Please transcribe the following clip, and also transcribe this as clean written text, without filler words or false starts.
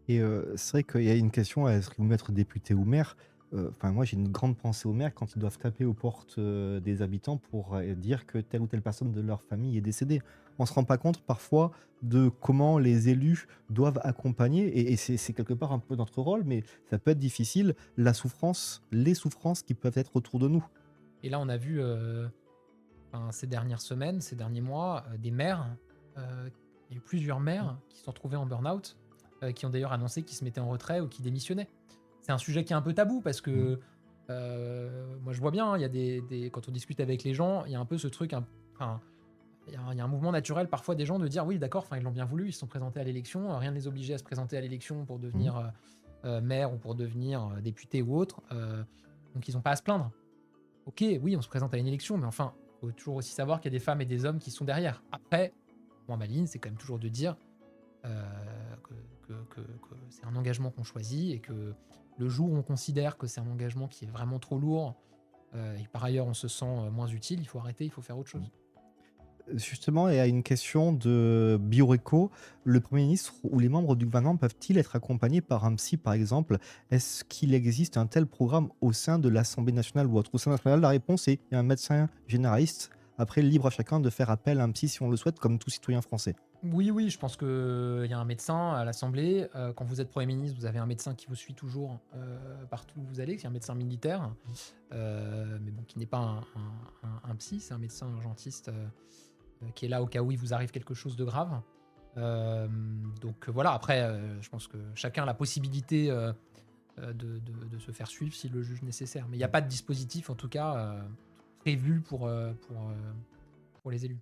Et c'est vrai qu'il y a une question, est-ce qu'ils vont mettre député ou maire? Enfin moi j'ai une grande pensée aux maires quand ils doivent taper aux portes, des habitants pour, dire que telle ou telle personne de leur famille est décédée. On se rend pas compte parfois de comment les élus doivent accompagner et c'est quelque part un peu notre rôle, mais ça peut être difficile, la souffrance les souffrances qui peuvent être autour de nous. Et là, on a vu, enfin, ces dernières semaines, ces derniers mois, des maires, il y a eu plusieurs maires qui se sont retrouvés en burn-out, qui ont d'ailleurs annoncé qu'ils se mettaient en retrait ou qu'ils démissionnaient. C'est un sujet qui est un peu tabou parce Mmh. que, moi je vois bien, hein, il y a des quand on discute avec les gens, il y a un peu ce truc enfin, il y a un mouvement naturel parfois des gens de dire: «Oui d'accord, enfin ils l'ont bien voulu, ils se sont présentés à l'élection, rien ne les obligeait à se présenter à l'élection pour Mmh. devenir, maire ou pour devenir, député ou autre, donc ils ont pas à se plaindre». OK, oui, on se présente à une élection, mais enfin, faut toujours aussi savoir qu'il y a des femmes et des hommes qui sont derrière. Après, moi, ma ligne, c'est quand même toujours de dire, heu, que que c'est un engagement qu'on choisit et que le jour où on considère que c'est un engagement qui est vraiment trop lourd, et que par ailleurs on se sent, moins utile, il faut arrêter, il faut faire autre chose. Justement, il y a une question de bioécho. Le Premier ministre ou les membres du gouvernement peuvent-ils être accompagnés par un psy, par exemple? Est-ce qu'il existe un tel programme au sein de l'Assemblée nationale ou autre? Au sein national, la réponse est: il y a un médecin généraliste. Après, libre à chacun de faire appel à un psy si on le souhaite, comme tout citoyen français. Oui, oui, je pense qu'il y a un médecin à l'Assemblée. Quand vous êtes Premier ministre, vous avez un médecin qui vous suit toujours, partout où vous allez, qui est un médecin militaire, mais bon, qui n'est pas un psy, c'est un médecin urgentiste, qui est là au cas où il vous arrive quelque chose de grave. Donc voilà, après, je pense que chacun a la possibilité, de se faire suivre s'il le juge nécessaire. Mais il n'y a pas de dispositif en tout cas, prévu pour les élus.